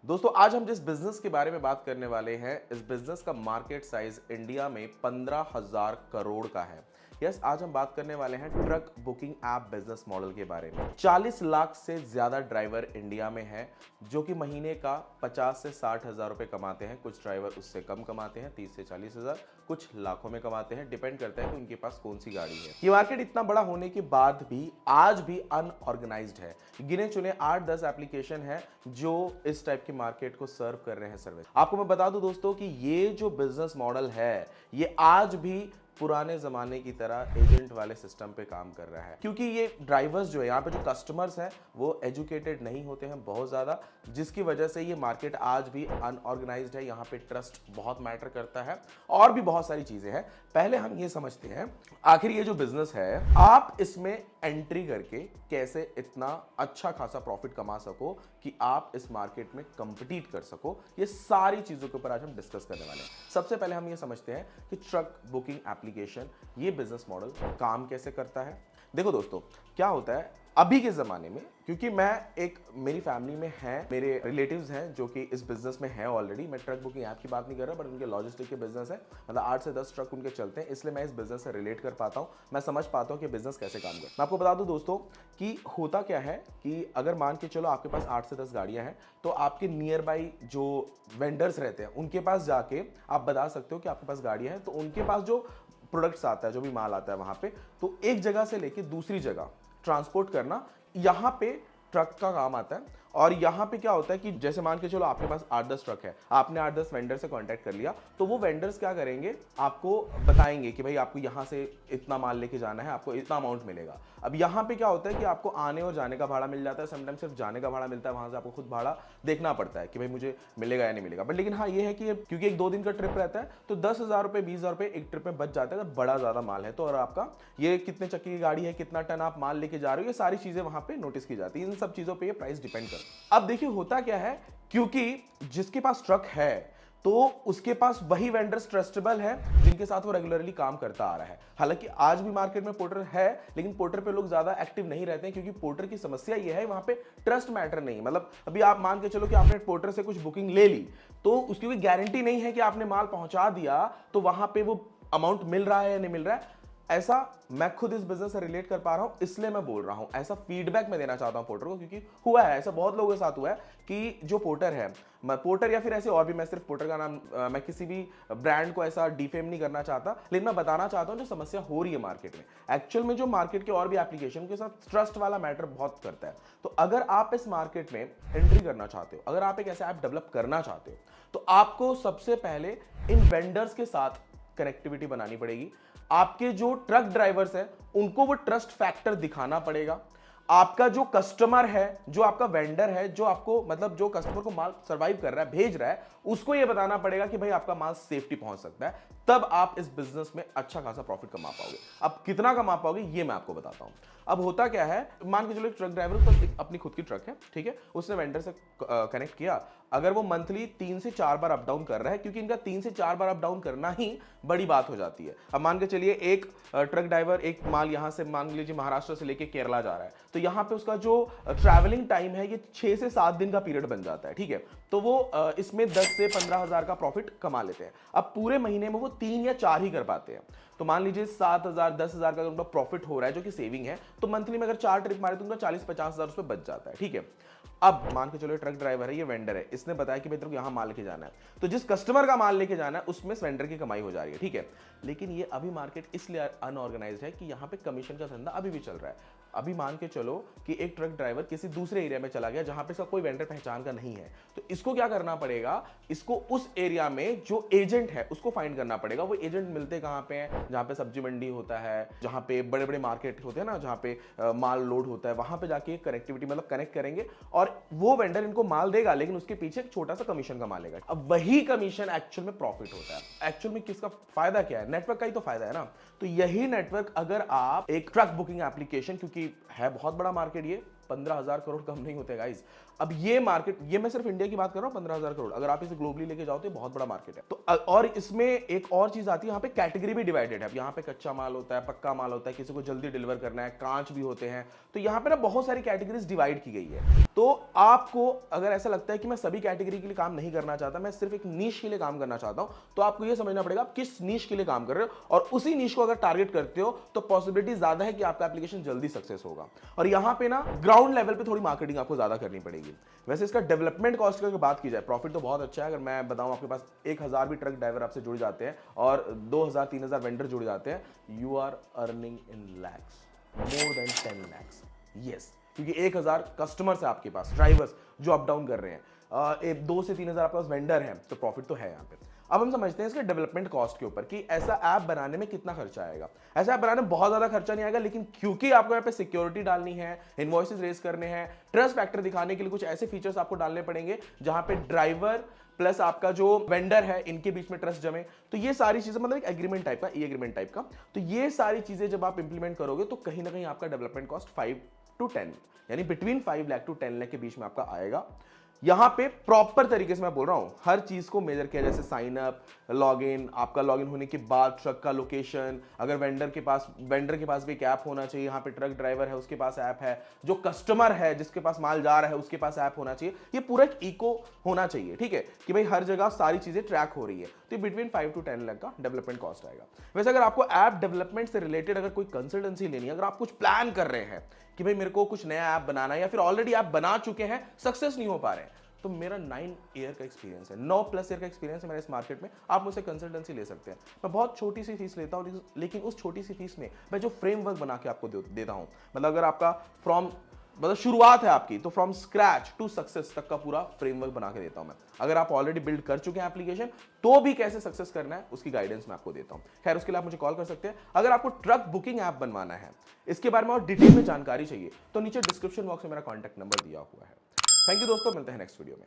दोस्तों आज हम जिस बिजनेस के बारे में बात करने वाले हैं, इस बिजनेस का मार्केट साइज इंडिया में 15,000 करोड़ का है। यस, आज हम बात करने वाले हैं truck booking app business model के बारे में। 40 लाख से ज्यादा ड्राइवर इंडिया में हैं, जो कि महीने का 50 से 60 हजार रुपए कमाते हैं। कुछ ड्राइवर उससे कम कमाते हैं, 30 से 40 हजार, कुछ लाखों में कमाते हैं। डिपेंड करता है कि उनके पास कौन सी गाड़ी है। ये मार्केट इतना बड़ा होने के बाद भी आज भी अनऑर्गेनाइज्ड है। गिने चुने 8-10 एप्लीकेशन है जो इस टाइप के मार्केट को सर्व कर रहे हैं सर्विस। आपको मैं बता दूं दोस्तों कि ये जो बिजनेस मॉडल है, ये आज भी पुराने जमाने की तरह एजेंट वाले सिस्टम पे काम कर रहा है, क्योंकि ये ड्राइवर्स जो है, यहाँ पे जो कस्टमर्स हैं वो एजुकेटेड नहीं होते हैं बहुत ज्यादा, जिसकी वजह से ये मार्केट आज भी अनऑर्गेनाइज्ड है। यहाँ पे ट्रस्ट बहुत मैटर करता है और भी बहुत सारी चीजें हैं। पहले हम ये समझते हैं आखिर ये जो बिजनेस है, आप इसमें एंट्री करके कैसे इतना अच्छा खासा प्रॉफिट कमा सको कि आप इस मार्केट में कंपीट कर सको। ये सारी चीजों के ऊपर आज हम डिस्कस करने वाले हैं। सबसे पहले हम ये समझते हैं कि ट्रक बुकिंग एप्लीकेशन, ये बिजनेस मॉडल काम कैसे करता है। देखो दोस्तों, क्या होता है अभी के ज़माने में, क्योंकि मेरी फैमिली में है, मेरे रिलेटिव्स हैं जो कि इस बिजनेस में है ऑलरेडी। मैं ट्रक बुकिंग ऐप की बात नहीं कर रहा, बट उनके लॉजिस्टिक के बिजनेस है, मतलब 8 से 10 ट्रक उनके चलते हैं, इसलिए मैं इस बिजनेस से रिलेट कर पाता हूँ। मैं समझ पाता हूँ कि बिजनेस कैसे काम करता है। मैं आपको बता दूँ दोस्तों कि होता क्या है कि अगर मान के चलो आपके पास 8 से 10 गाड़ियाँ हैं, तो आपके नियर बाई जो वेंडर्स रहते हैं उनके पास जाके आप बता सकते हो कि आपके पास गाड़ियाँ हैं, तो उनके पास जो प्रोडक्ट्स आता है, जो भी माल आता है वहाँ पे, तो एक जगह से लेके दूसरी जगह ट्रांसपोर्ट करना यहाँ पे ट्रक का काम आता है। और यहाँ पे क्या होता है कि जैसे मान के चलो आपके पास 8-10 ट्रक है, आपने 8-10 वेंडर से कांटेक्ट कर लिया, तो वो वेंडर्स क्या करेंगे, आपको बताएंगे कि भाई आपको यहाँ से इतना माल लेके जाना है, आपको इतना अमाउंट मिलेगा। अब यहाँ पे क्या होता है कि आपको आने और जाने का भाड़ा मिल जाता है, समटाइम सिर्फ जाने का भाड़ा मिलता है, वहां से आपको खुद भाड़ा देखना पड़ता है कि भाई मुझे मिलेगा या नहीं मिलेगा। बट लेकिन हाँ, ये है कि क्योंकि 1-2 दिन का ट्रिप रहता है, तो 10,000 रुपए 20,000 रुपए एक ट्रिप में बच जाता है अगर बड़ा ज्यादा माल है तो। और आपका ये कितने चक्की की गाड़ी है, कितना टन आप माल लेके जा रहे हो, ये सारी चीजें वहां पे नोटिस की जाती है। इन सब चीजों पे ये प्राइस डिपेंड करता है। अब देखिए होता क्या है, क्योंकि जिसके पास ट्रक है तो उसके पास वही वेंडर्स ट्रस्टेबल है जिनके साथ वो रेगुलरली काम करता आ रहा है। हालांकि आज भी मार्केट में पोर्टर है, लेकिन पोर्टर पे लोग ज्यादा एक्टिव नहीं रहते हैं, क्योंकि पोर्टर की समस्या ये है, वहां पे ट्रस्ट मैटर नहीं। मतलब अभी आप मान के चलो कि आपने पोर्टर से कुछ बुकिंग ले ली, तो उसकी कोई गारंटी नहीं है कि आपने माल पहुंचा दिया तो वहां पे वो अमाउंट मिल रहा है या नहीं मिल रहा है। ऐसा मैं खुद इस बिजनेस से रिलेट कर पा रहा हूं, इसलिए मैं बोल रहा हूं। ऐसा फीडबैक मैं देना चाहता हूं पोर्टर को, क्योंकि हुआ है ऐसा, बहुत लोगों के साथ हुआ है कि जो पोर्टर है, पोर्टर या फिर ऐसे और भी, मैं सिर्फ पोर्टर का नाम, मैं किसी भी ब्रांड को ऐसा डिफेम नहीं करना चाहता, लेकिन मैं बताना चाहता हूं जो समस्या हो रही है मार्केट में। एक्चुअल में जो मार्केट के और भी एप्लीकेशन के साथ ट्रस्ट वाला मैटर बहुत करता है। तो अगर आप इस मार्केट में एंट्री करना चाहते हो, अगर आप एक ऐसा ऐप डेवलप करना चाहते हो, तो आपको सबसे पहले इन वेंडर्स के साथ कनेक्टिविटी बनानी पड़ेगी। आपके जो ट्रक ड्राइवर्स हैं उनको वो ट्रस्ट फैक्टर दिखाना पड़ेगा। आपका जो कस्टमर है, जो आपका वेंडर है, जो आपको मतलब जो कस्टमर को माल सर्वाइव कर रहा है, भेज रहा है, उसको ये बताना पड़ेगा कि भाई आपका माल सेफ्टी पहुंच सकता है। तब आप इस बिजनेस में अच्छा खासा प्रॉफिट कमा पाओगे। अब कितना कमा पाओगे ये मैं आपको बताता हूं। अब होता क्या है, मान के चलो एक ट्रक ड्राइवर उसका अपनी खुद की ट्रक है, ठीक है, उसने वेंडर से कनेक्ट किया। अगर वो मंथली 3 से 4 बार अप डाउन कर रहा है, क्योंकि इनका 3 से 4 बार अप डाउन करना ही बड़ी बात हो जाती है। अब मान के चलिए एक ट्रक ड्राइवर एक माल यहां से मान लीजिए महाराष्ट्र से लेके केरला जा रहा है, तो यहां पे उसका जो ट्रैवलिंग टाइम है ये 6 से 7 दिन का पीरियड बन जाता है, ठीक है। तो वो इसमें 10 से 15,000 का प्रॉफिट कमा लेते हैं। अब पूरे महीने में वो 3 या 4 ही कर पाते हैं। तो मान लीजिए 7,000 10,000 का उनका प्रॉफिट हो रहा है, जो कि सेविंग है, तो मंथली में अगर 4 ट्रिप मारे तो उनका 40-50,000 उस पर बच जाता है, ठीक है। अब मान के चलो ट्रक ड्राइवर है, ये वेंडर है, इसने बताया कि भाई तेरे को यहां माल लेके जाना है, तो जिस कस्टमर का माल लेके जाना है उसमें वेंडर की कमाई हो जा रही है, ठीक है। लेकिन ये अभी मार्केट इसलिए अनऑर्गेनाइज्ड है कि यहां पे कमीशन का धंधा अभी भी चल रहा है। अभी मान के चलो कि एक ट्रक ड्राइवर किसी दूसरे एरिया में चला गया जहां पे इसका कोई वेंडर पहचान का नहीं है, तो इसको क्या करना पड़ेगा, इसको उस एरिया में जो एजेंट है उसको फाइंड करना पड़ेगा। वो एजेंट मिलते कहां पे हैं, जहां पे सब्जी मंडी होता है, जहां पे बड़े बड़े मार्केट होते हैं ना, जहां पे माल लोड होता है, वहां पे जाके कनेक्टिविटी मतलब कनेक्ट करेंगे और वो वेंडर इनको माल देगा, लेकिन उसके पीछे एक छोटा सा कमीशन कमा लेगा। अब वही कमीशन एक्चुअल में प्रॉफिट होता है। एक्चुअल में किसका फायदा क्या है, नेटवर्क का ही तो फायदा है ना। तो यही नेटवर्क अगर आप एक ट्रक बुकिंग एप्लीकेशन, क्योंकि है बहुत बड़ा मार्केट, ये 15,000 करोड़ कम नहीं होते गाइस। अब ये मार्केट, ये मैं सिर्फ इंडिया की बात कर रहा हूँ, 15,000 करोड़। अगर आप इसे ग्लोबली लेके जाओ तो ये बहुत बड़ा मार्केट है। तो और इसमें एक और चीज आती है, यहाँ पे कैटेगरी भी डिवाइडेड है। अब यहाँ पे कच्चा माल होता है, पक्का माल होता है, किसी को जल्दी डिलीवर करना है, कांच भी होते हैं। तो यहाँ पे ना बहुत सारी कैटेगरीज डिवाइड की गई है। तो आपको अगर ऐसा लगता है कि मैं सभी कैटेगरी के लिए काम नहीं करना चाहता, मैं सिर्फ एक नीश के लिए काम करना चाहता हूं, तो आपको यह समझना पड़ेगा आप किस नीश के लिए काम कर रहे हो, और उसी नीश को अगर टारगेट करते हो तो पॉसिबिलिटी ज्यादा है कि आपका एप्लीकेशन जल्दी सक्सेस होगा। और यहां पे ना ग्राउंड लेवल पे थोड़ी मार्केटिंग आपको ज्यादा करनी पड़ेगी। वैसे इसका डेवलपमेंट कॉस्ट की बात की जाए, प्रॉफिट तो बहुत अच्छा है। अगर मैं बताऊं, आपके पास 1,000 भी ट्रक ड्राइवर आपसे जुड़ जाते हैं और 2,000-3,000 वेंडर जुड़ जाते हैं, you are earning in lakhs, more than 10 lakhs. Yes, क्योंकि 1,000 कस्टमर्स है आपके पास, ड्राइवर्स जो अप डाउन कर रहे हैं, 2 से 3,000 आपके पास वेंडर हैं, तो प्रॉफिट तो है यहाँ पे। अब हम समझते हैं इसके डेवलपमेंट कॉस्ट के ऊपर कि ऐसा ऐप बनाने में कितना खर्चा आएगा। ऐसा ऐप बनाने में बहुत ज्यादा खर्चा नहीं आएगा, लेकिन क्योंकि आपको यहाँ पे सिक्योरिटी डालनी है, इनवॉइसेस रेज करने हैं, ट्रस्ट फैक्टर दिखाने के लिए कुछ ऐसे फीचर्स आपको डालने पड़ेंगे जहां पे ड्राइवर प्लस आपका जो वेंडर है इनके बीच में ट्रस्ट जमे। तो ये सारी चीजें, मतलब एक एग्रीमेंट टाइप का, ई एग्रीमेंट टाइप का, तो ये सारी चीजें जब आप इंप्लीमेंट करोगे तो कहीं ना कहीं आपका डेवलपमेंट कॉस्ट 5 to 10, यानी बिटवीन 5 लाख टू 10 लाख के बीच में आपका आएगा। यहां पे प्रॉपर तरीके से मैं बोल रहा हूं, हर चीज को मेजर किया, जैसे साइन अप, लॉगिन, आपका लॉगिन होने के बाद ट्रक का लोकेशन, अगर वेंडर के पास भी एक ऐप होना चाहिए, यहाँ पे ट्रक ड्राइवर है उसके पास ऐप है, जो कस्टमर है जिसके पास माल जा रहा है उसके पास ऐप होना चाहिए। ये पूरा एक इको होना चाहिए, ठीक है, कि भाई हर जगह सारी चीजें ट्रैक हो रही है। तो बिटवीन 5 to 10 लाख का डेवलपमेंट कॉस्ट आएगा। वैसे अगर आपको ऐप डेवलपमेंट से रिलेटेड अगर कोई कंसल्टेंसी लेनी है, अगर आप कुछ प्लान कर रहे हैं कि भाई मेरे को कुछ नया ऐप बनाना है, या फिर ऑलरेडी ऐप बना चुके हैं, सक्सेस नहीं हो पा रहे हैं, तो मेरा 9 ईयर का एक्सपीरियंस है, 9+ ईयर का एक्सपीरियंस है मेरे इस मार्केट में। आप मुझसे कंसल्टेंसी ले सकते हैं। मैं बहुत छोटी सी फीस लेता हूँ, लेकिन उस छोटी सी फीस में मैं जो फ्रेमवर्क बना के आपको देता हूँ, मतलब अगर आपका मतलब शुरुआत है आपकी, तो फ्रॉम स्क्रैच टू सक्सेस तक का पूरा फ्रेमवर्क बना के देता हूं मैं। अगर आप ऑलरेडी बिल्ड कर चुके हैं एप्लीकेशन, तो भी कैसे सक्सेस करना है उसकी गाइडेंस मैं आपको देता हूं। खैर, उसके लिए आप मुझे कॉल कर सकते हैं। अगर आपको ट्रक बुकिंग ऐप बनवाना है, इसके बारे में और डिटेल में जानकारी चाहिए, तो नीचे डिस्क्रिप्शन बॉक्स में मेरा कॉन्टैक्ट नंबर दिया हुआ है। थैंक यू दोस्तों, मिलते हैं नेक्स्ट वीडियो में।